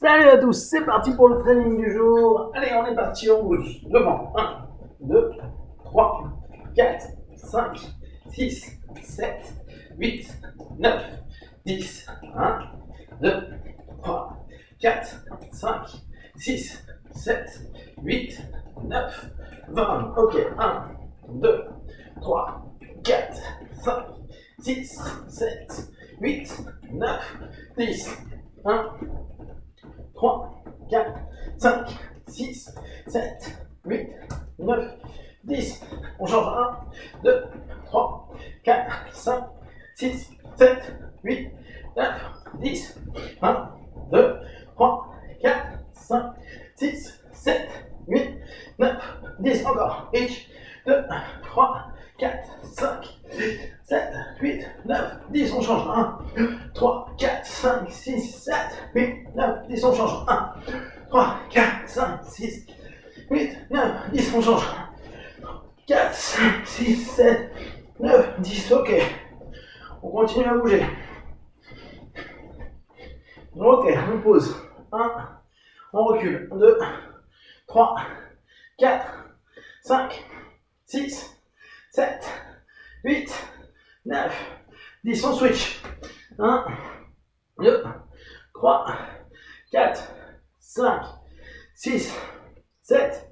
Salut à tous, c'est parti pour le training du jour. Allez, on est parti, on bouge. Devant. 1, 2, 3, 4, 5, 6, 7, 8, 9, 10. 1, 2, 3, 4, 5, 6, 7, 8, 9, 20. Ok, 1, 2, 3, 4, 5, 6, 7, 8, 9, 10. 1, 3, 4, 5, 6, 7, 8, 9, 10. On change 1, 2, 3, 4, 5, 6, 7, 8, 9, 10. 1, 2, 3, 4, 5, 6, 7, 8, 9, 10. Encore. 1, 2, 3, 4, 5, 7, 8, 9, 10. On change 1, 3, 4, 5, 6, 7, 8, 9, 10. On change 1, 3, 4, 5, 6, 8, 9, 10. On change 4, 5, 6, 7, 9, 10. Ok. On continue à bouger. Ok, on pose. 1, on recule. 2, 3, 4, 5, 6, 7, 8, 9, 10. On switch. 1, 2, 3, 4, 5, 6, 7,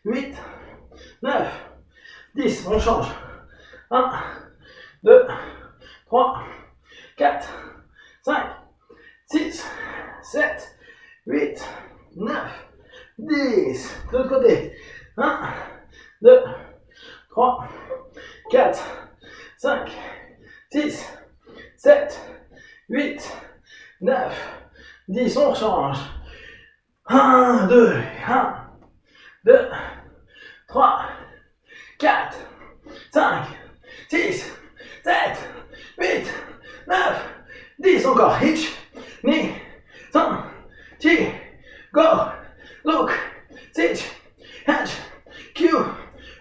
8, 9, 10. On change. 1, 2, 3, 4, 5, 6, 7, 8, 9, 10. De l'autre côté. 1, 2, 3, 4, 5, 6, 7, 8, 9, 10. On change. 1, 2, 3, 4, 5, 6, 7, 8, 9, 10. Encore. Hitch, knee, thumb, chi, go, look, sit, hatch, Q,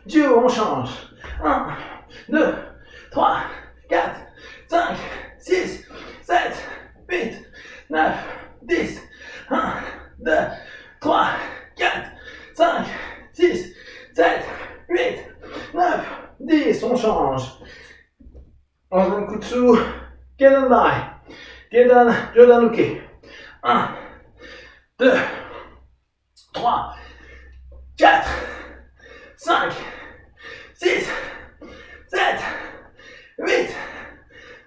Ju. On change. 1, 2, 3, 4, 5, 6, 7, 8, 9, 10. 1, 2, 3, 4, 5, 6, 7, 8, 9, 10. On change. Ozankutsu, Gedan Bai, Gedan Jodanuki. 1, 2, 3, 4, 5, 6, 7, 8,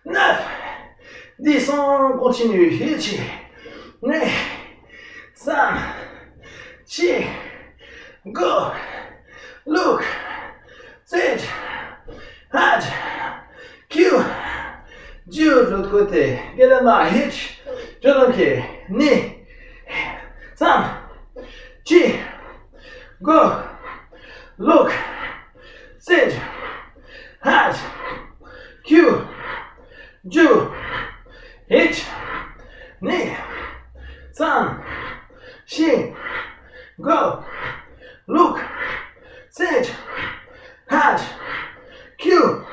9, 10. On continue. Ichi, ne, san, chi, go, look, sit, hatch, Q, Ju. De l'autre côté. Gedanma, hitch, Jodanke, ni, sam, chi, go, look, sit, hatch, Q, Ju, hitch, ni, sam, chi, go, look, sit, hatch, Q,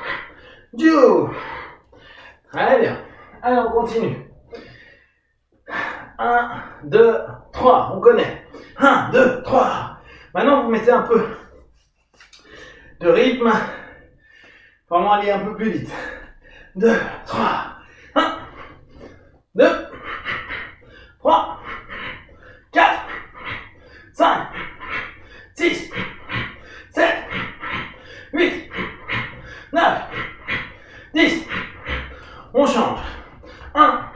Ju. Très bien. Allez, on continue. 1, 2, 3. On connaît. 1, 2, 3. Maintenant, vous mettez un peu de rythme. Vraiment aller un peu plus vite. 2, 3. 1, 2, 3, 4, 5, 6, 7, 8, 9, 10. On change. 1,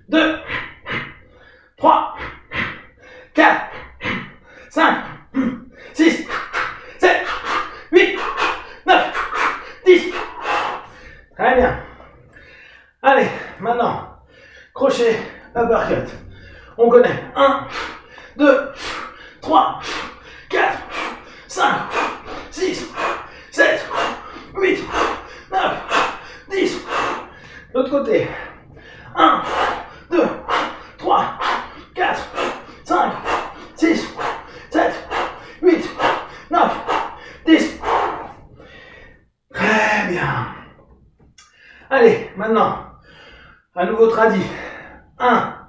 2, 3, 4, 5, 6, 7, 8, 9, 10. Très bien. Allez, maintenant, crochet, uppercut. On connaît. 1, 2, 3, 4, 5, 6, 7, 8, 9, 10. L'autre côté. 1, 2, 3, 4, 5, 6, 7, 8, 9, 10. Très bien. Allez, maintenant, à nouveau tradit. 1,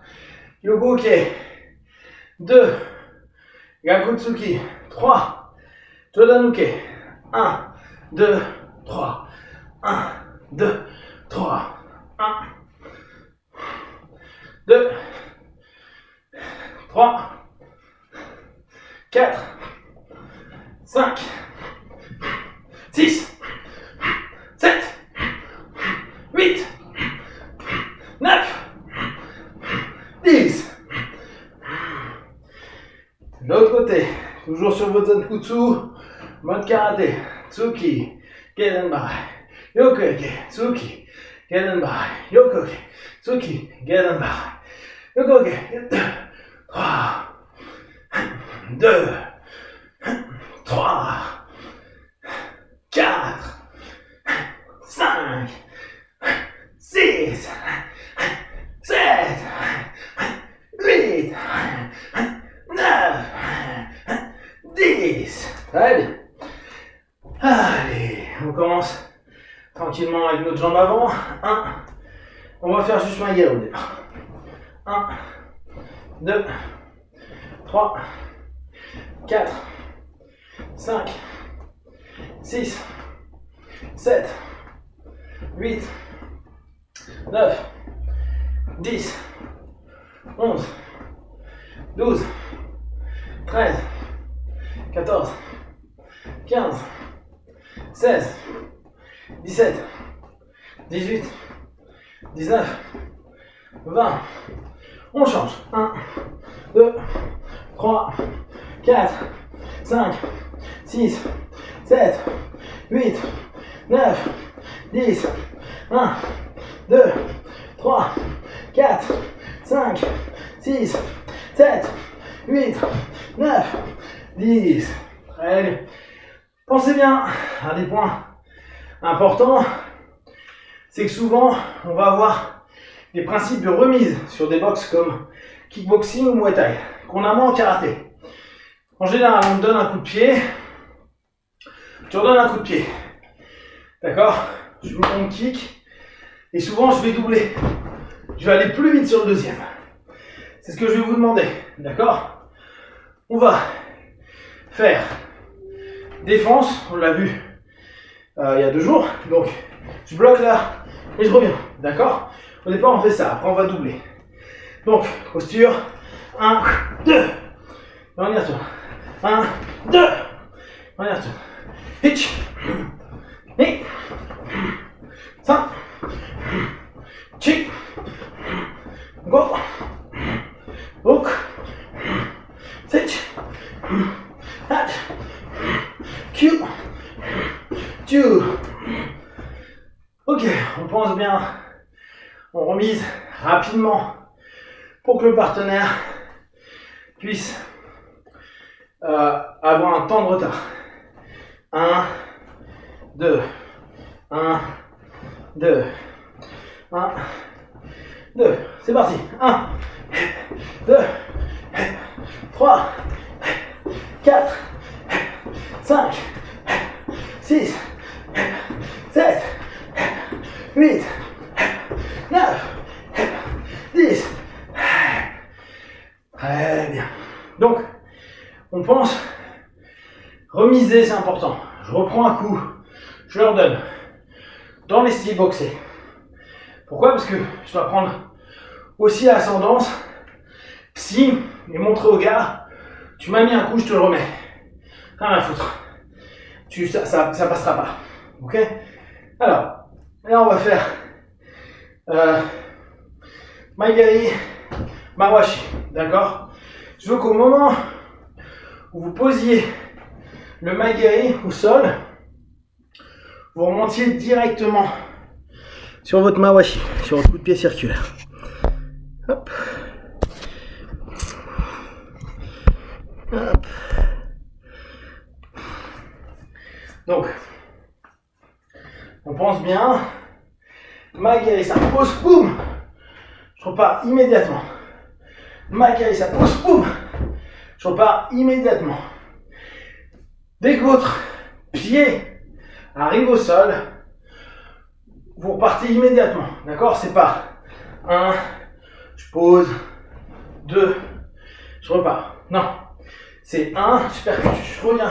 Yokoke. 2. Gakutsuki. 3. Jodanuke. 1, 2, 3. 1, 2, 3. 1, 2, 3, 4, 5, 6, 7, 8, 9, 10. De l'autre côté, toujours sur votre Zankutsu, mode karaté, Tsuki, Gedenbai, Yokoke, Tsuki, Gedenbai, Yokoke, Tsuki, Gedenbai, Yokoke, 3, 2, 3, 4, 5, 6, 7, 8, 9, 10. Très bien. Allez, on commence tranquillement avec notre jambe avant. 1. On va faire juste ma gueule au départ. 1, 2, 3, 4, 5, 6, 7, 8, 9, 10, 11, 12, 13, 14, 15, 16, 17, 18, 19, 20. On change. 1, 2, 3, 4, 5, 6, 7, 8, 9, 10, 1, 2, 3, 4, 5, 6, 7, 8, 9, 10. Très bien. Pensez bien à des points importants, c'est que souvent on va avoir des principes de remise sur des box comme kickboxing ou muay thai, qu'on a moins en karaté. En général, on me donne un coup de pied, tu redonnes un coup de pied. D'accord? Je mets mon kick et souvent je vais doubler. Je vais aller plus vite sur le deuxième. C'est ce que je vais vous demander. D'accord? On va faire défense, on l'a vu il y a 2 jours. Donc, je bloque là et je reviens. D'accord? Au départ, on fait ça. Après, on va doubler. Donc, posture. 1, 2. Et on y retourne. 1, 2. On y retourne. Hitch. Et. 5. Chick. Go. Hook. Sitch. Hatch. Q. Two. Ok, on pense bien. On remise rapidement pour que le partenaire puisse avoir un temps de retard. 1, 2, 1, 2, 1, 2. C'est parti. 1, 2, 3, 4, 5, 6, 7, 8, 9, 10. Très bien. Donc, on pense remiser, c'est important. Je reprends un coup, je leur donne dans les styles boxés. Pourquoi? Parce que je dois prendre aussi l'ascendance psy et montrer au gars, tu m'as mis un coup, je te le remets. Rien à foutre. Ça passera pas. Ok? Alors, là on va faire Maigari Mawashi. D'accord? Je veux qu'au moment où vous posiez le Maigari au sol, vous remontiez directement sur votre Mawashi, sur votre coup de pied circulaire. Hop. Hop. Donc, on pense bien. Maigari, ça pose, boum. Je repars immédiatement. Maigari, ça pose, boum. Je repars immédiatement. Dès que votre pied arrive au sol, vous repartez immédiatement. D'accord? C'est pas un, je pose, C'est 1, je percute, je reviens,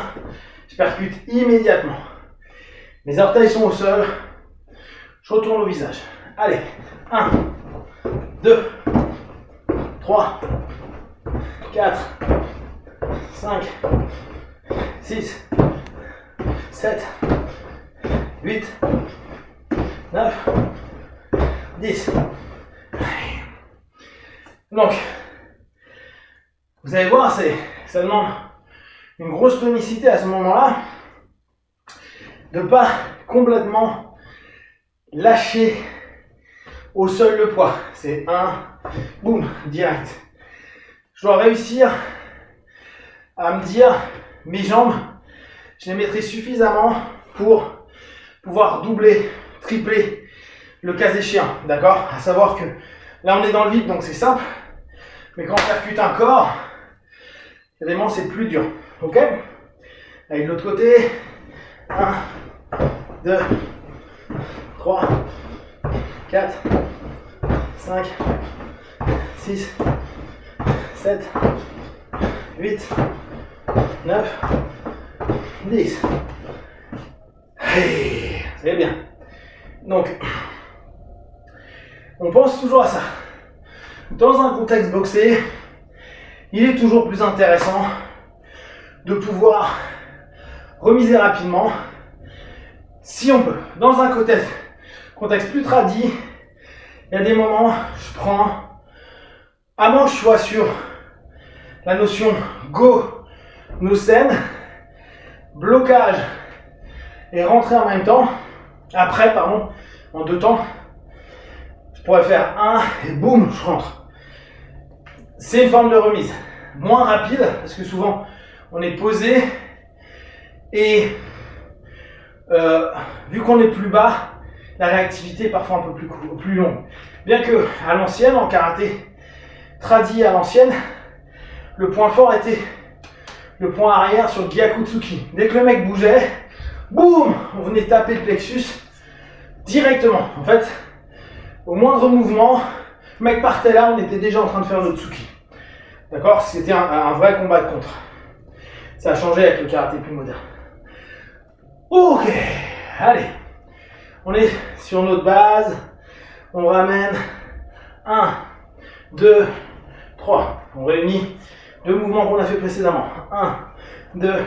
je percute immédiatement. Mes orteils sont au sol, je retourne au visage. Allez, 1, 2, 3, 4, 5, 6, 7, 8, 9, 10. Donc, vous allez voir, ça demande une grosse tonicité à ce moment-là, de ne pas complètement lâcher au sol le poids. C'est un, boum, direct. Je dois réussir à me dire, mes jambes, je les mettrai suffisamment pour pouvoir doubler, tripler le cas échéant, d'accord? À savoir que là on est dans le vide donc c'est simple, mais quand on percute un corps, évidemment c'est plus dur, ok? Allez de l'autre côté, 1, 2, 3, 4, 5, 6, 7, 8, 9, 10. Hey, c'est bien. Donc, on pense toujours à ça. Dans un contexte boxé, il est toujours plus intéressant de pouvoir remiser rapidement, si on peut. Dans un contexte plus tradit, il y a des moments, je prends, à moins que je sois sur la notion go, no sen, blocage et rentrer en même temps, après, pardon, en 2 temps, je pourrais faire 1 et boum, je rentre. C'est une forme de remise, moins rapide, parce que souvent, on est posé, et vu qu'on est plus bas, la réactivité est parfois un peu plus longue. Bien que, à l'ancienne, en karaté tradi à l'ancienne, le point fort était le point arrière sur le Gyakutsuki. Dès que le mec bougeait, boum, on venait taper le plexus directement. En fait, au moindre mouvement, le mec partait là, on était déjà en train de faire le Tsuki. D'accord? C'était un vrai combat de contre. Ça a changé avec le karaté plus moderne. Ok, allez. On est sur notre base. On ramène 1, 2, 3. On réunit 2 mouvements qu'on a fait précédemment. 1, 2,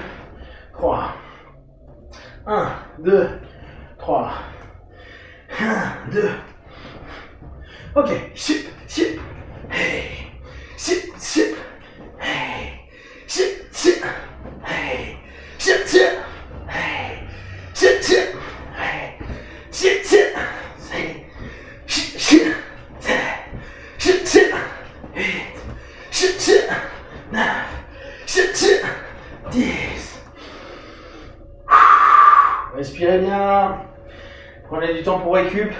3. 1, 2, 3. 1, 2. Ok. Ship, ship. Hey. Ship, ship. Hey. Ship, ship. Hey. Ship, ship. Hey. Ship, ship. Hey. Ship, ship. Hey. Ship, ship. Ship, ship. 8. Ship, ship. 9. Ship, ship. 10. Respirez bien. Prenez du temps pour récup.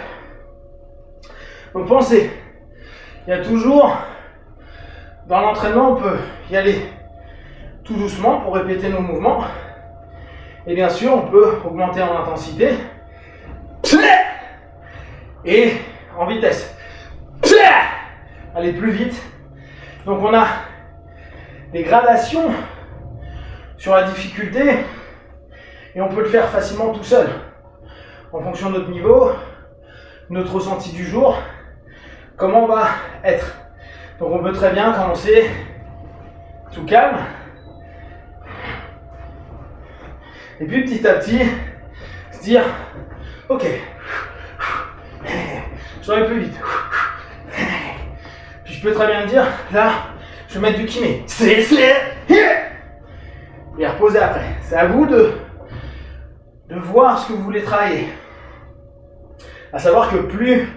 Donc pensez, il y a toujours, dans l'entraînement, on peut y aller tout doucement pour répéter nos mouvements. Et bien sûr, on peut augmenter en intensité et en vitesse. Aller plus vite. Donc on a des gradations sur la difficulté et on peut le faire facilement tout seul en fonction de notre niveau, notre ressenti du jour, comment on va être. Donc on peut très bien commencer tout calme et puis petit à petit se dire ok, je vais plus vite, puis je peux très bien me dire là je vais mettre du kiné et reposer après. C'est à vous de voir ce que vous voulez travailler. À savoir que plus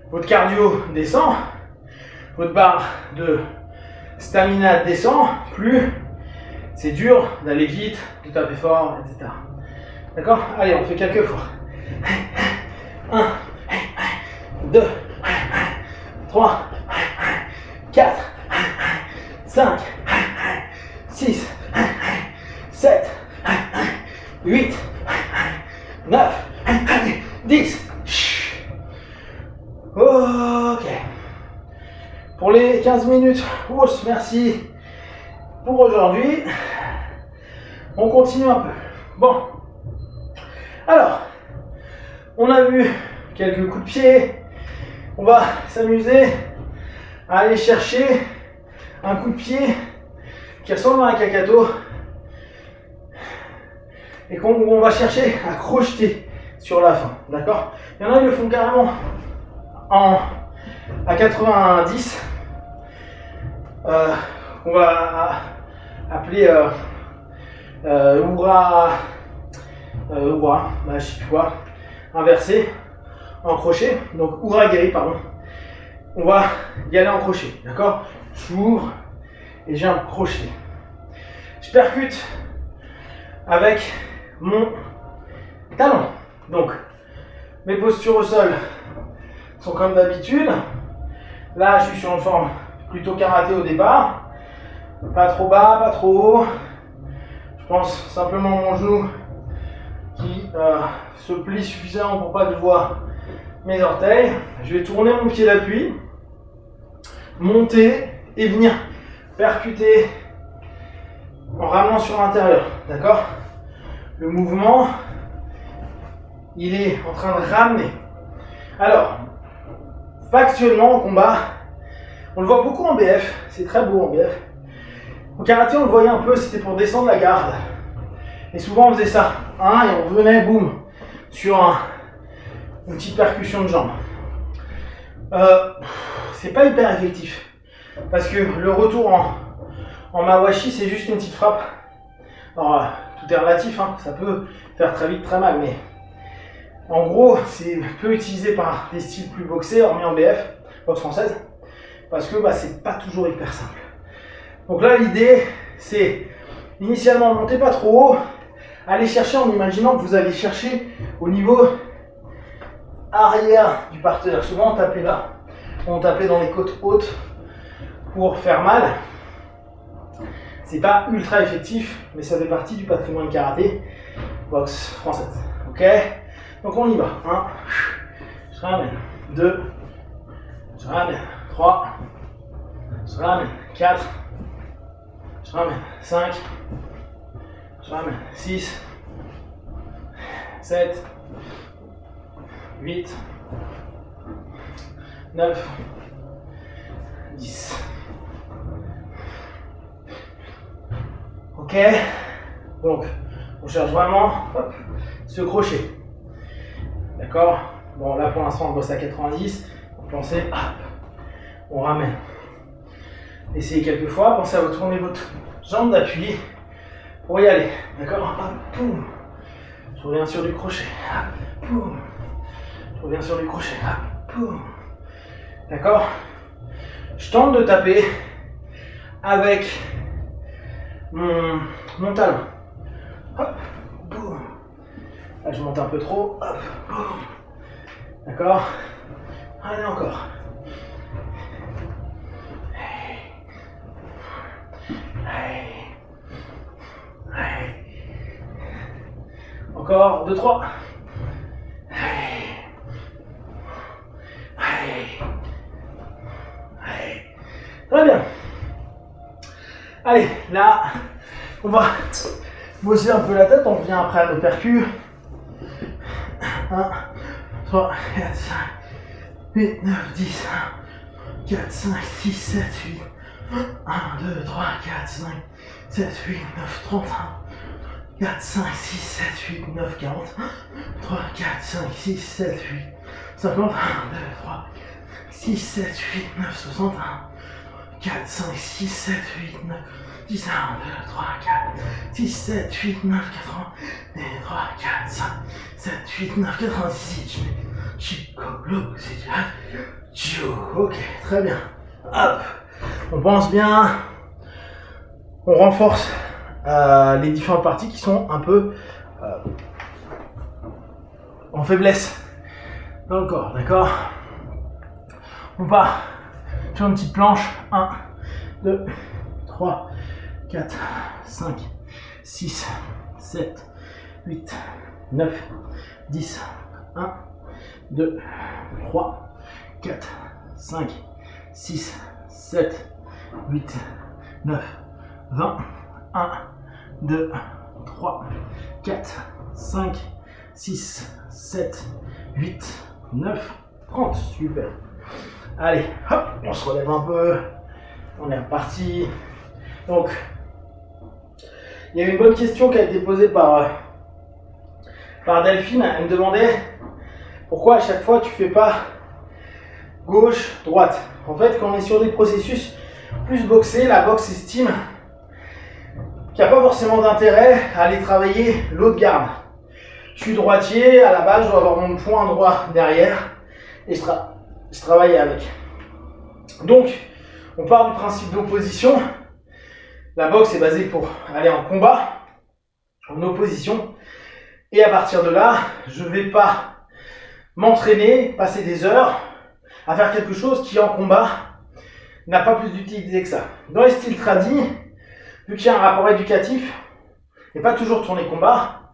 votre cardio descend, votre barre de stamina descend, plus c'est dur d'aller vite, de taper fort, etc. D'accord? Allez, on fait quelques fois. 1, 2, 3, 4, 5, 6, 7, 8, 9, 10. Ok. Pour les 15 minutes, merci. pour aujourd'hui. On continue un peu. Bon. Alors, on a vu quelques coups de pied. On va s'amuser à aller chercher un coup de pied qui ressemble à un kakato et qu'on va chercher à crocheter sur la fin. D'accord? Il y en a qui le font carrément à 90. On va appeler Oura, je sais plus quoi, inversé, en crochet, donc Uragiri, pardon. On va y aller en crochet, d'accord? J'ouvre et j'ai un crochet. Je percute avec mon talon. Donc, mes postures au sol sont comme d'habitude. Là, je suis sur une forme plutôt karaté au départ. Pas trop bas, pas trop haut. Je pense simplement mon genou qui se plie suffisamment pour pas que je vois mes orteils. Je vais tourner mon pied d'appui, monter et venir percuter en ramenant sur l'intérieur. D'accord? Le mouvement, il est en train de ramener. Alors, factuellement en combat, on le voit beaucoup en BF, c'est très beau en BF. Au karaté, on le voyait un peu, c'était pour descendre la garde. Et souvent, on faisait ça. Hein, et on revenait, boum, sur une petite percussion de jambe. C'est pas hyper effectif. Parce que le retour en mawashi, c'est juste une petite frappe. Alors, tout est relatif, hein, ça peut faire très vite très mal, mais en gros, c'est peu utilisé par des styles plus boxés, hormis en BF, boxe française, parce que c'est pas toujours hyper simple. Donc là, l'idée, c'est initialement monter pas trop haut, aller chercher en imaginant que vous allez chercher au niveau arrière du partenaire. Souvent, on tapait là, on tapait dans les côtes hautes pour faire mal. C'est pas ultra effectif, mais ça fait partie du patrimoine karaté, boxe française. Ok? Donc on y va. 1, je ramène. 2, je ramène. 3, je ramène. 4, je ramène. 5, je ramène. 6, 7, 8, 9, 10. Ok, donc on cherche vraiment ce crochet. D'accord? Bon, là pour l'instant on bosse à 90. Pensez, hop, on ramène. Essayez quelques fois, pensez à retourner votre jambe d'appui pour y aller. D'accord? Hop, boum. Je reviens sur du crochet. Hop, boum. Je reviens sur du crochet. Hop, boum. D'accord? Je tente de taper avec mon talon. Hop, boum. Là, je monte un peu trop. Hop, boum. D'accord? Allez, encore. Encore 2, 3. Très bien. Allez, là, on va bosser un peu la tête. On revient après à nos percus. 1, 3, 4, 5, 8, 9, 10, 4, 5, 6, 7, 8. 1, 2, 3, 4, 5, 7, 8, 9, 31. 4, 5, 6, 7, 8, 9, 40. 3, 4, 5, 6, 7, 8, 50. 1, 2, 3, 6, 7, 8, 9, 61. 4, 5, 6, 7, 8, 9, 10, 1, 2, 3, 4, 6, 7, 8, 9, 80, 2, 3, 4, 5, 7, 8, 9, 96, Chikolo, c'est ok, très bien. Hop, on pense bien, on renforce les différentes parties qui sont un peu en faiblesse dans le corps, d'accord? On part sur une petite planche. 1, 2, 3, 4, 5, 6, 7, 8, 9, 10, 1, 2, 3, 4, 5, 6, 7, 8, 9, 20. 1, 2, 3, 4, 5, 6, 7, 8, 9, 30. Super. Allez, hop, on se relève un peu. On est reparti. Donc, il y a une bonne question qui a été posée par Delphine. Elle me demandait pourquoi à chaque fois tu fais pas gauche, droite. En fait, quand on est sur des processus plus boxés, la boxe estime qu'il n'y a pas forcément d'intérêt à aller travailler l'autre garde. Je suis droitier, à la base, je dois avoir mon point droit derrière et je travaille avec. Donc, on part du principe d'opposition. La boxe est basée pour aller en combat, en opposition. Et à partir de là, je ne vais pas m'entraîner, passer des heures à faire quelque chose qui en combat n'a pas plus d'utilité que ça. Dans les styles tradis, vu qu'il y a un rapport éducatif et pas toujours tourner combat,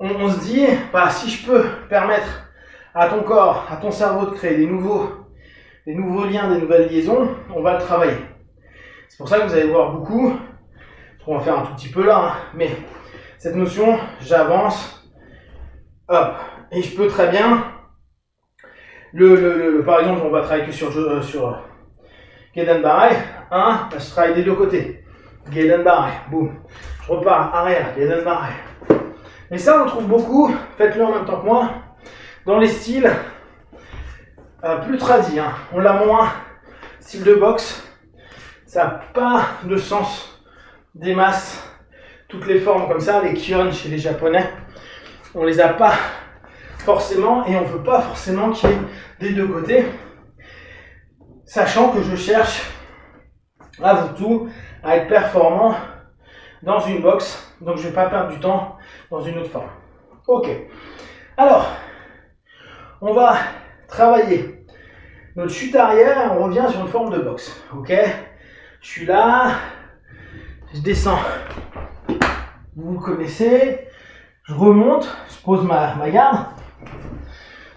on se dit, bah, si je peux permettre à ton corps, à ton cerveau de créer des nouveaux liens, des nouvelles liaisons, on va le travailler. C'est pour ça que vous allez voir beaucoup, on va faire un tout petit peu là, hein, mais cette notion, j'avance, hop, et je peux très bien, par exemple, on va travailler que sur Gedenbarei, je travaille des deux côtés, Gedenbarei, boum, je repars, arrière, Gedenbarei. Mais ça, on le trouve beaucoup, faites-le en même temps que moi, dans les styles plus tradis, hein. On l'a moins, style de boxe, ça n'a pas de sens des masses, toutes les formes comme ça, les kyons chez les japonais, on les a pas forcément et on veut pas forcément qu'il y ait des deux côtés, sachant que je cherche avant tout à être performant dans une boxe, donc je ne vais pas perdre du temps dans une autre forme. Ok, alors on va travailler notre chute arrière et on revient sur une forme de boxe. Ok, je suis là, je descends, vous connaissez, je remonte, je pose ma garde,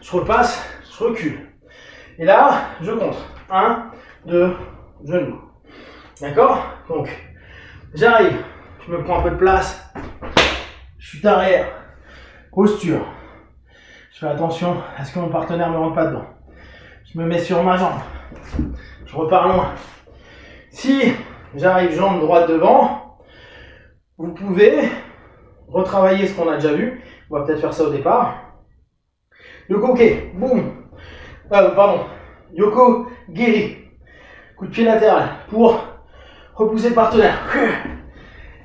je repasse, je recule. Et là, je compte. 1, 2, genoux. D'accord? Donc, j'arrive, je me prends un peu de place, chute arrière, posture. Je fais attention à ce que mon partenaire ne me rentre pas dedans. Je me mets sur ma jambe, je repars loin. Si j'arrive jambe droite devant, vous pouvez retravailler ce qu'on a déjà vu. On va peut-être faire ça au départ. Yoko Ke, boum. Yoko Geri. Coup de pied latéral pour repousser le partenaire.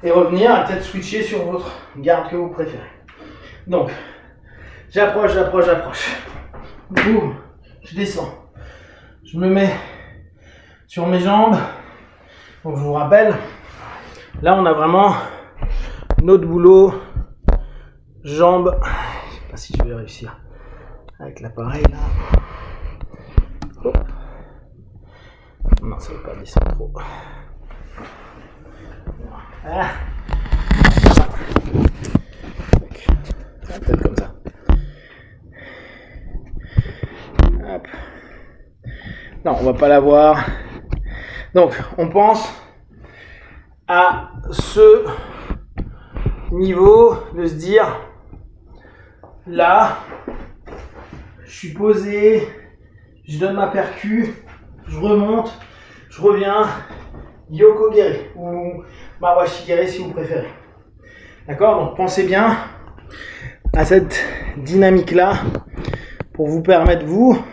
Et revenir à peut-être switcher sur votre garde que vous préférez. Donc, j'approche. Boum. Je descends. Je me mets sur mes jambes. Donc je vous rappelle, là on a vraiment notre boulot, jambes. Je sais pas si je vais réussir avec l'appareil là. Oh. Non, ça ne va pas descendre trop. Voilà. Peut-être comme ça. Hop. Non, on va pas la voir. Donc, on pense à ce niveau de se dire, là, je suis posé, je donne ma percu, je remonte, je reviens, Yoko Geri ou Mawashi Geri si vous préférez. D'accord? Donc, pensez bien à cette dynamique-là pour vous permettre, vous,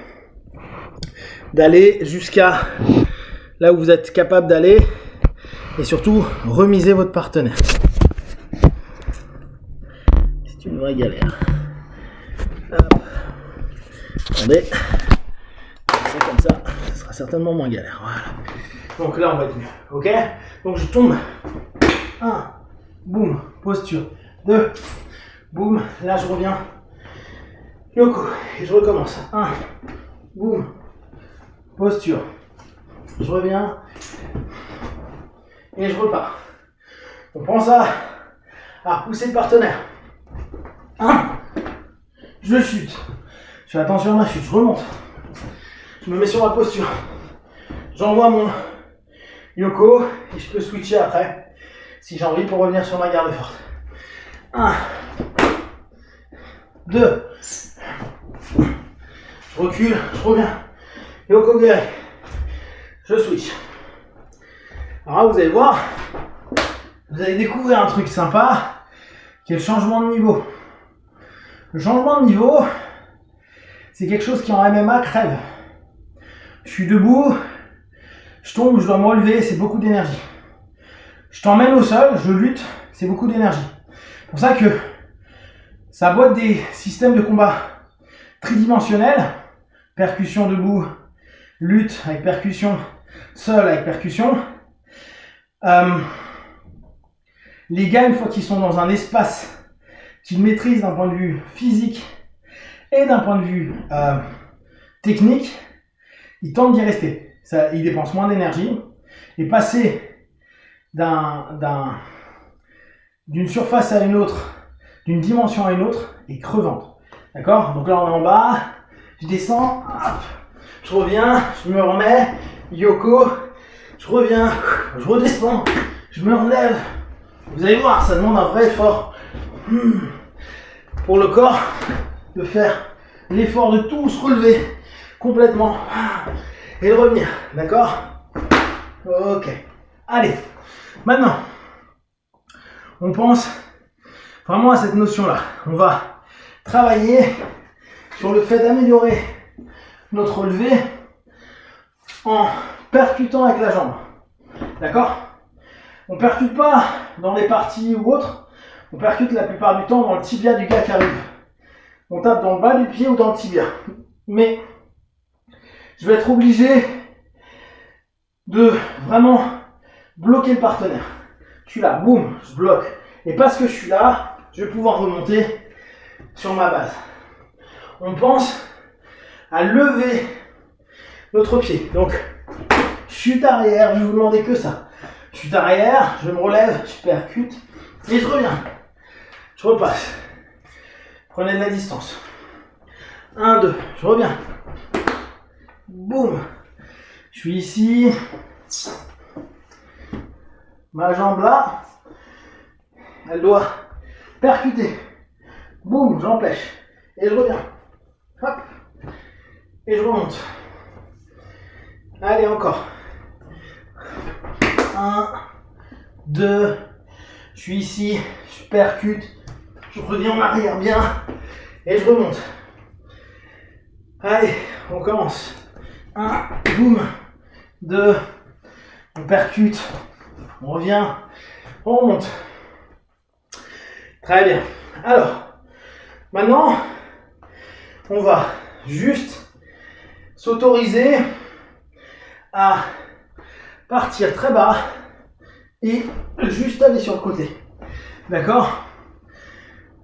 d'aller jusqu'à là où vous êtes capable d'aller et surtout remiser votre partenaire. C'est une vraie galère. Hop. Attendez, c'est comme ça, ce sera certainement moins galère. Voilà. Donc là on va être mieux. Ok. Donc je tombe. 1, boum, posture. 2, boum, là je reviens. Yoko et je recommence. 1, boum, posture. Je reviens et je repars. On pense à repousser le partenaire. 1, je chute. Je fais attention à ma chute, je remonte. Je me mets sur ma posture. J'envoie mon Yoko, et je peux switcher après, si j'ai envie, pour revenir sur ma garde forte. 1, 2, je recule, je reviens. Yoko Geri, je switch. Alors là, vous allez voir, vous allez découvrir un truc sympa, qui est le changement de niveau. Le changement de niveau, c'est quelque chose qui en MMA crève. Je suis debout, je tombe, je dois me relever, c'est beaucoup d'énergie. Je t'emmène au sol, je lutte, c'est beaucoup d'énergie. C'est pour ça que ça boite des systèmes de combat tridimensionnels, percussion debout, lutte avec percussion, sol avec percussion. Les gars, une fois qu'ils sont dans un espace qu'ils maîtrisent d'un point de vue physique et d'un point de vue technique, ils tentent d'y rester. Ça, ils dépensent moins d'énergie. Et passer d'une surface à une autre, d'une dimension à une autre, est crevante. D'accord? Donc là, on est en bas, je descends, hop, je reviens, je me remets, Yoko, je reviens, je redescends, je me relève. Vous allez voir, ça demande un vrai effort pour le corps de faire l'effort de tout se relever complètement et de revenir. D'accord? Ok. Allez. Maintenant, on pense vraiment à cette notion-là. On va travailler sur le fait d'améliorer notre relevé en percutant avec la jambe. D'accord? On ne percute pas dans les parties ou autres, on percute la plupart du temps dans le tibia du gars qui arrive. On tape dans le bas du pied ou dans le tibia. Mais je vais être obligé de vraiment bloquer le partenaire. Je suis là, boum, je bloque. Et parce que je suis là, je vais pouvoir remonter sur ma base. On pense à lever notre pied. Donc, chute arrière, je vais vous demander que ça. Chute arrière, je me relève, je percute et je reviens. Je repasse. Prenez de la distance. 1, 2, je reviens. Boum. Je suis ici. Ma jambe là, elle doit percuter. Boum, j'empêche. Et je reviens. Hop. Et je remonte. Allez, encore. 1, 2, je suis ici, je percute, je reviens en arrière bien, et je remonte. Allez, on commence. 1, boum, 2, on percute, on revient, on remonte. Très bien. Alors, maintenant, on va juste s'autoriser à partir très bas et juste aller sur le côté. D'accord?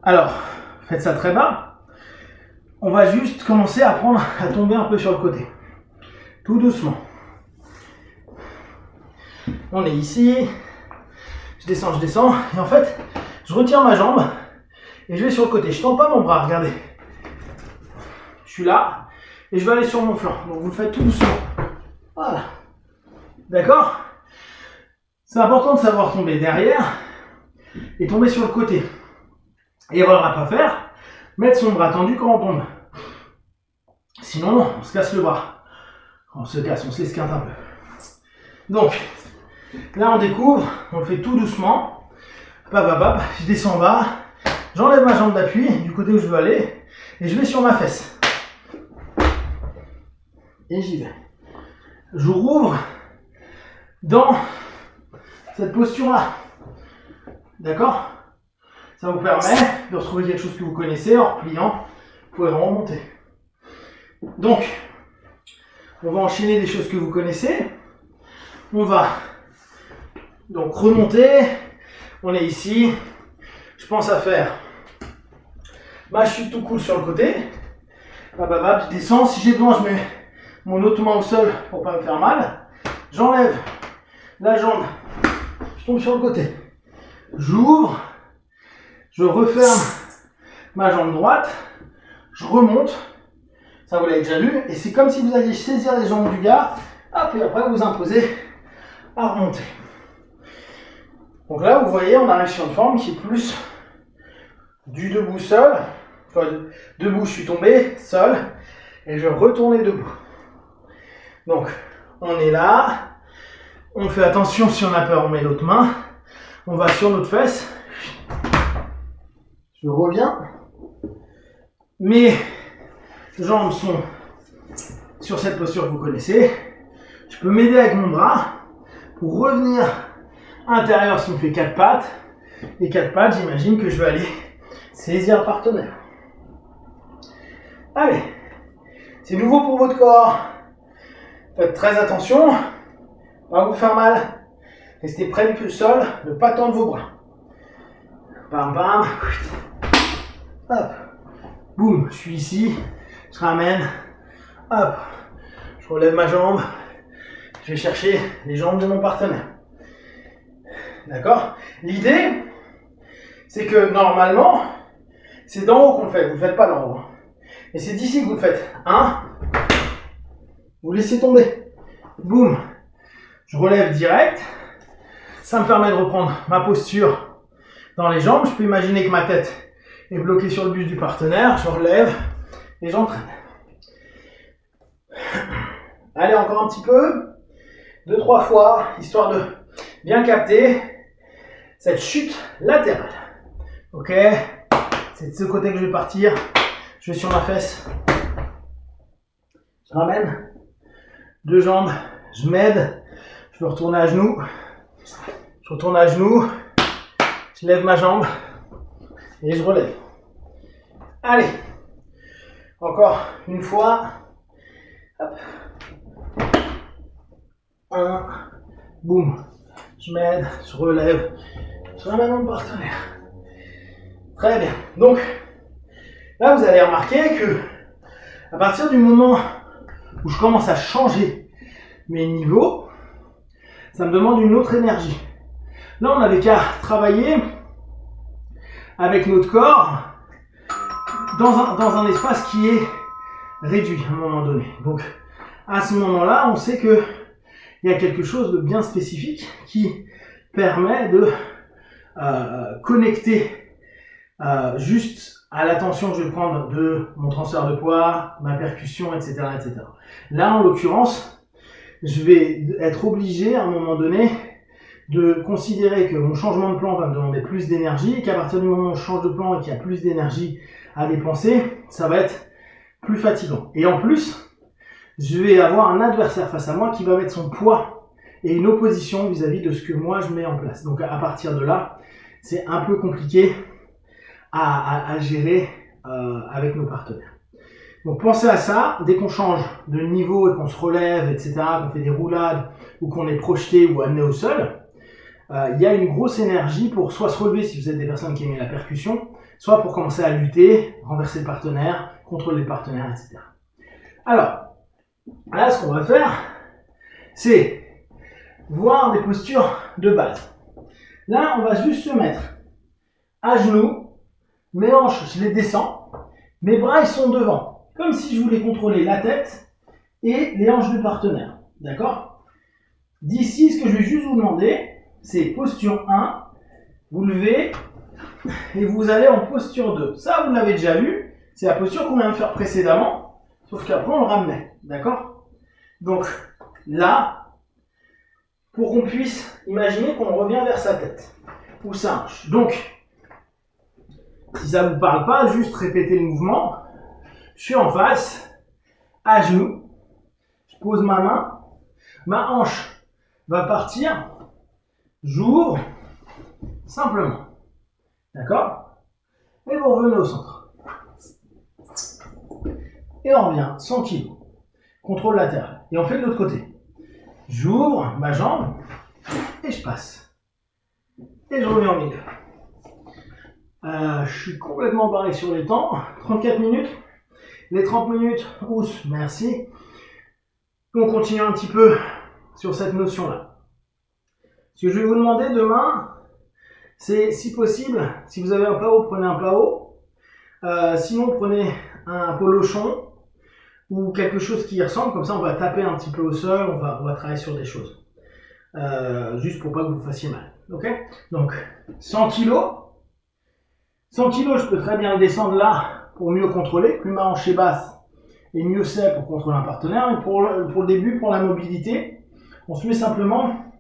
Alors, faites ça très bas. On va juste commencer à apprendre à tomber un peu sur le côté. Tout doucement. On est ici. Je descends. Et en fait, je retire ma jambe et je vais sur le côté. Je ne tends pas mon bras, regardez. Je suis là et je vais aller sur mon flanc. Donc vous le faites tout doucement. Voilà. D'accord? C'est important de savoir tomber derrière et tomber sur le côté. Erreur à pas faire, mettre son bras tendu quand on tombe. Sinon, on se casse le bras. On se l'esquinte un peu. Donc, là on découvre, on le fait tout doucement. Hop, je descends bas, j'enlève ma jambe d'appui du côté où je veux aller et je vais sur ma fesse. Et j'y vais. Je rouvre dans cette posture-là. D'accord? Ça vous permet de retrouver quelque chose que vous connaissez en repliant. Vous pouvez remonter. Donc, on va enchaîner des choses que vous connaissez. On va donc remonter. On est ici. Je pense à faire ma chute tout cool sur le côté. Je descends. Si j'ai besoin, je mets mon autre main au sol pour ne pas me faire mal. J'enlève la jambe. Je tombe sur le côté. J'ouvre. Je referme ma jambe droite. Je remonte. Ça, vous l'avez déjà vu. Et c'est comme si vous alliez saisir les jambes du gars. Hop, et après, vous imposez à remonter. Donc là, vous voyez, on arrive sur une forme qui est plus du debout seul. Enfin, debout, je suis tombé, seul, et je vais retourner debout. Donc, on est là. On fait attention, si on a peur, on met l'autre main. On va sur notre fesse. Je reviens. Mes jambes sont sur cette posture que vous connaissez. Je peux m'aider avec mon bras pour revenir intérieur, ce qui me fait 4 pattes. Et 4 pattes, j'imagine que je vais aller saisir le partenaire. Allez, c'est nouveau pour votre corps. Faites très attention, pas vous faire mal. Restez près du sol, ne pas tendre vos bras. Bam bam. Hop. Boum, je suis ici. Je ramène. Hop. Je relève ma jambe. Je vais chercher les jambes de mon partenaire. D'accord? L'idée, c'est que normalement, c'est d'en haut qu'on le fait. Vous ne le faites pas d'en haut. Et c'est d'ici que vous le faites. 1. Vous laissez tomber. Boum. Je relève direct. Ça me permet de reprendre ma posture dans les jambes. Je peux imaginer que ma tête est bloquée sur le buste du partenaire. Je relève et j'entraîne. Allez, encore un petit peu. 2-3 fois, histoire de bien capter cette chute latérale. Ok. C'est de ce côté que je vais partir. Je vais sur ma fesse. Je ramène. 2 jambes. Je m'aide. Je peux retourner à genoux. Je retourne à genoux. Je lève ma jambe. Et je relève. Allez. Encore une fois. Hop. 1. Boum. Je m'aide. Je relève. Je ramène mon partenaire. Très bien. Donc, là, vous allez remarquer que à partir du moment où je commence à changer mes niveaux, ça me demande une autre énergie. Là, on n'avait qu'à travailler avec notre corps dans un espace qui est réduit à un moment donné. Donc, à ce moment-là, on sait qu'il y a quelque chose de bien spécifique qui permet de connecter juste à la tension que je vais prendre de mon transfert de poids, ma percussion, etc., etc. Là, en l'occurrence, je vais être obligé à un moment donné de considérer que mon changement de plan va me demander plus d'énergie et qu'à partir du moment où je change de plan et qu'il y a plus d'énergie à dépenser, ça va être plus fatigant. Et en plus, je vais avoir un adversaire face à moi qui va mettre son poids et une opposition vis-à-vis de ce que moi je mets en place. Donc à partir de là, c'est un peu compliqué à gérer avec nos partenaires. Donc pensez à ça, dès qu'on change de niveau et qu'on se relève, etc., qu'on fait des roulades ou qu'on est projeté ou amené au sol, il y a une grosse énergie pour soit se relever si vous êtes des personnes qui aiment la percussion, soit pour commencer à lutter, renverser le partenaire, contrôler le partenaire, etc. Alors, là ce qu'on va faire, c'est voir des postures de base. Là, on va juste se mettre à genoux, mes hanches, je les descends, mes bras ils sont devant, comme si je voulais contrôler la tête et les hanches du partenaire. D'accord? D'ici, ce que je vais juste vous demander, c'est posture 1, vous levez et vous allez en posture 2. Ça, vous l'avez déjà vu, c'est la posture qu'on vient de faire précédemment, sauf qu'après on le ramenait. D'accord? Donc là, pour qu'on puisse imaginer qu'on revient vers sa tête ou sa hanche. Donc, si ça ne vous parle pas, juste répétez le mouvement. Je suis en face, à genoux, je pose ma hanche va partir, j'ouvre, simplement. D'accord? Et vous revenez au centre. Et on revient, 100 kg. Contrôle latéral. Et on fait de l'autre côté. J'ouvre ma jambe et je passe. Et je reviens au milieu. Je suis complètement barré sur les temps. 34 minutes. Les 30 minutes, oups, merci. On continue un petit peu sur cette notion-là. Ce que je vais vous demander demain, c'est si possible, si vous avez un plat haut, prenez un plat haut. Sinon, prenez un polochon ou quelque chose qui y ressemble. Comme ça, on va taper un petit peu au sol, on va travailler sur des choses. juste pour pas que vous fassiez mal. Ok? Donc 100 kg. 100 kg, je peux très bien le descendre là pour mieux contrôler. Plus ma hanche est basse et mieux c'est pour contrôler un partenaire. Et pour le début, pour la mobilité, on se met simplement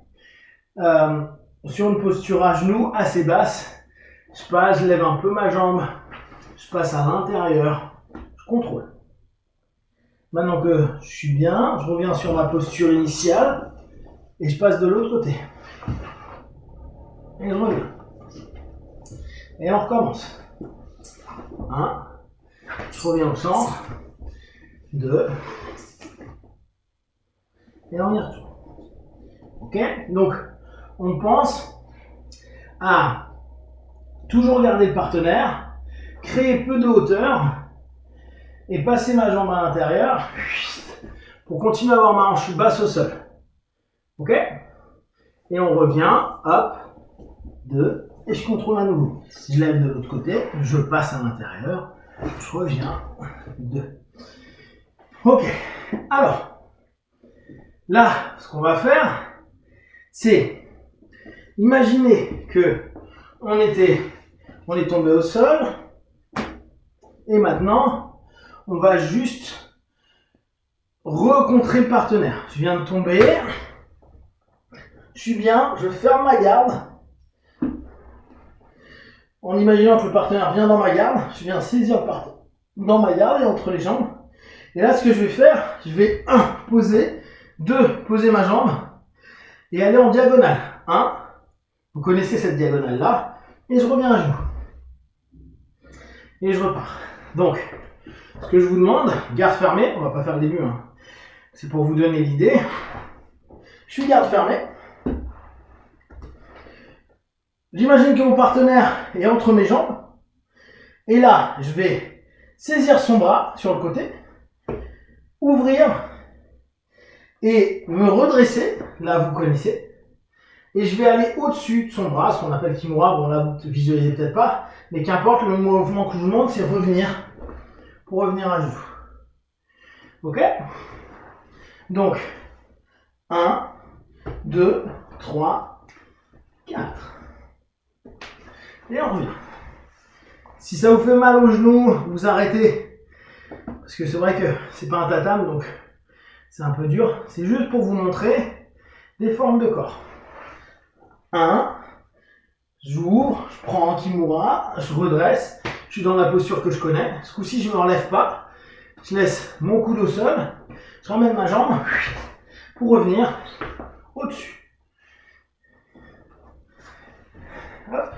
sur une posture à genoux assez basse. Je lève un peu ma jambe, je passe à l'intérieur, je contrôle. Maintenant que je suis bien, je reviens sur ma posture initiale et je passe de l'autre côté. Et je reviens. Et on recommence. 1, je reviens au centre. 2, et on y retourne. Ok? Donc, on pense à toujours garder le partenaire, créer peu de hauteur et passer ma jambe à l'intérieur pour continuer à avoir ma hanche basse au sol. Ok? Et on revient, hop, 2, et je contrôle à nouveau. Je lève de l'autre côté, je passe à l'intérieur, je reviens, 2. Ok, alors, là, ce qu'on va faire, c'est imaginer que on est tombé au sol, et maintenant, on va juste recontrer le partenaire. Je viens de tomber, je suis bien, je ferme ma garde, en imaginant que le partenaire vient dans ma garde, je viens saisir le partenaire dans ma garde et entre les jambes. Et là, ce que je vais faire, je vais 1, poser, 2, poser ma jambe et aller en diagonale. 1, vous connaissez cette diagonale-là, et je reviens à genoux. Et je repars. Donc, ce que je vous demande, garde fermée, on va pas faire le début, hein. C'est pour vous donner l'idée. Je suis garde fermée. J'imagine que mon partenaire est entre mes jambes. Et là, je vais saisir son bras sur le côté, ouvrir et me redresser. Là, vous connaissez. Et je vais aller au-dessus de son bras, ce qu'on appelle Kimura. Bon, là, vous ne visualisez peut-être pas. Mais qu'importe, le mouvement que je vous demande, c'est revenir pour revenir à genoux. Ok? Donc, 1, 2, 3, 4. Et on revient. Si ça vous fait mal au genou, vous arrêtez. Parce que c'est vrai que c'est pas un tatame, donc c'est un peu dur. C'est juste pour vous montrer des formes de corps. 1, j'ouvre, je prends un Kimura, je redresse. Je suis dans la posture que je connais. Ce coup-ci, je ne me relève pas. Je laisse mon coude au sol. Je ramène ma jambe pour revenir au-dessus. Hop.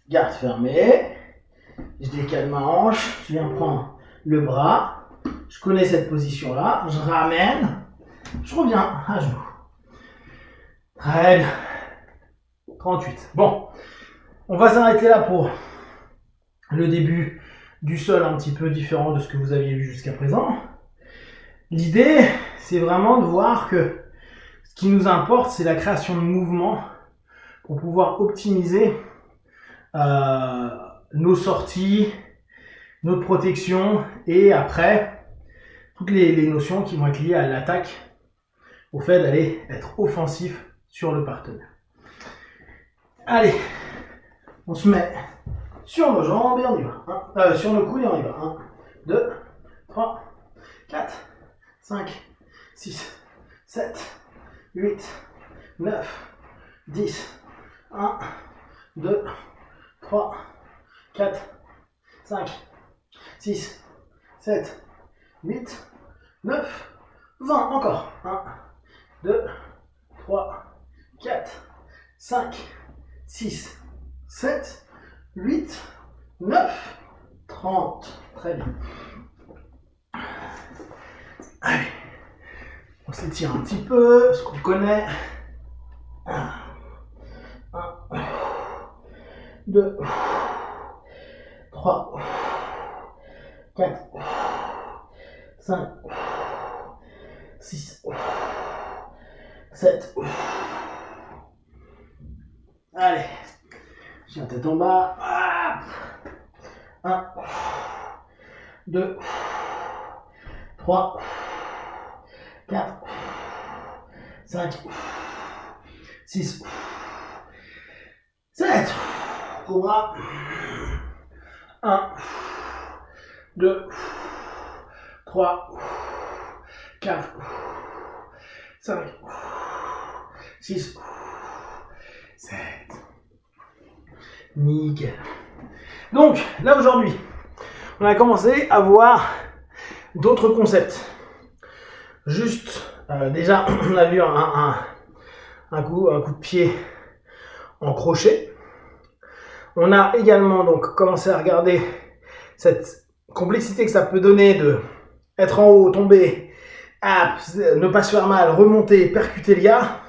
Garde fermée. Je décale ma hanche. Je viens prendre le bras. Je connais cette position-là. Je ramène. Je reviens à genoux. Très bien. 38. Bon. On va s'arrêter là pour le début du sol un petit peu différent de ce que vous aviez vu jusqu'à présent. L'idée, c'est vraiment de voir que ce qui nous importe, c'est la création de mouvements pour pouvoir optimiser nos sorties, notre protection et après, toutes les notions qui vont être liées à l'attaque, au fait d'aller être offensif sur le partenaire. Allez, on se met sur nos jambes et on y va. Sur nos coudes et on y va. 1, 2, 3, 4, 5, 6, 7, 8, 9, 10, 1, 2, 3, 4, 5, 6, 7, 8, 9, 20, encore. 1, 2, 3, 4, 5, 6, 7, 8, 9, 30. Très bien. Allez, on s'étire un petit peu, ce qu'on connaît. 1, 2, 3, 4, 5, 6, 7. Allez, j'ai la tête en bas. 1, 2, 3, 4, 5, 6, 7, cobra, 1, 2, 3, 4, 5, 6, 7. Nickel. Donc, là aujourd'hui, on a commencé à voir d'autres concepts. Juste, déjà, on a vu un coup de pied en crochet. On a également donc commencé à regarder cette complexité que ça peut donner de être en haut, tomber, ne pas se faire mal, remonter, percuter le gars.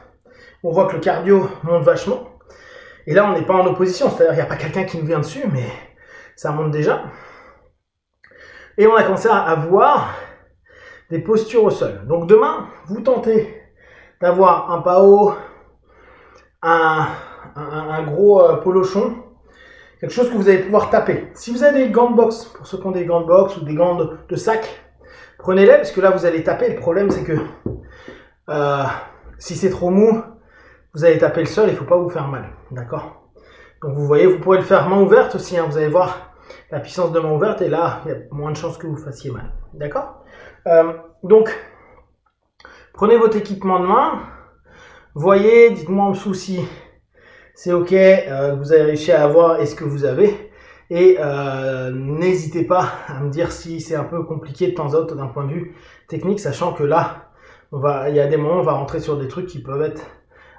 On voit que le cardio monte vachement. Et là, on n'est pas en opposition, c'est-à-dire qu'il n'y a pas quelqu'un qui nous vient dessus, mais ça monte déjà. Et on a commencé à voir des postures au sol. Donc demain, vous tentez d'avoir un PAO, un gros polochon, quelque chose que vous allez pouvoir taper. Si vous avez des gants de boxe, pour ceux qui ont des gants de boxe ou des gants de sac, prenez-les, parce que là, vous allez taper. Le problème, c'est que si c'est trop mou, vous allez taper le sol, il ne faut pas vous faire mal. D'accord? Donc vous voyez, vous pourrez le faire main ouverte aussi. Hein, vous allez voir la puissance de main ouverte, et là, il y a moins de chances que vous fassiez mal. D'accord? Donc, prenez votre équipement de main. Voyez, dites-moi en dessous si c'est OK, vous avez réussi à avoir et ce que vous avez. Et n'hésitez pas à me dire si c'est un peu compliqué de temps en temps d'un point de vue technique, sachant que là, il y a des moments où on va rentrer sur des trucs qui peuvent être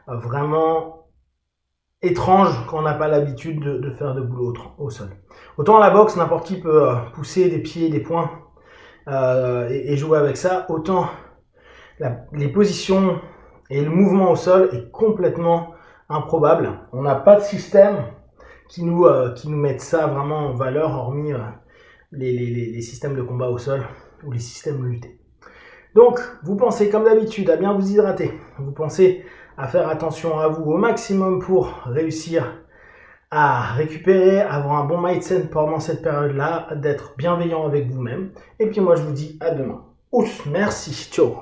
vraiment étranges quand on n'a pas l'habitude de faire de boulot au sol. Autant à la boxe, n'importe qui peut pousser des pieds, des poings et jouer avec ça. Autant les positions et le mouvement au sol est complètement improbable. On n'a pas de système qui nous mette ça vraiment en valeur, hormis les systèmes de combat au sol ou les systèmes luttés. Donc, vous pensez comme d'habitude à bien vous hydrater. Vous pensez à faire attention à vous au maximum pour réussir à récupérer, avoir un bon mindset pendant cette période-là, d'être bienveillant avec vous-même. Et puis moi, je vous dis à demain. Merci, ciao.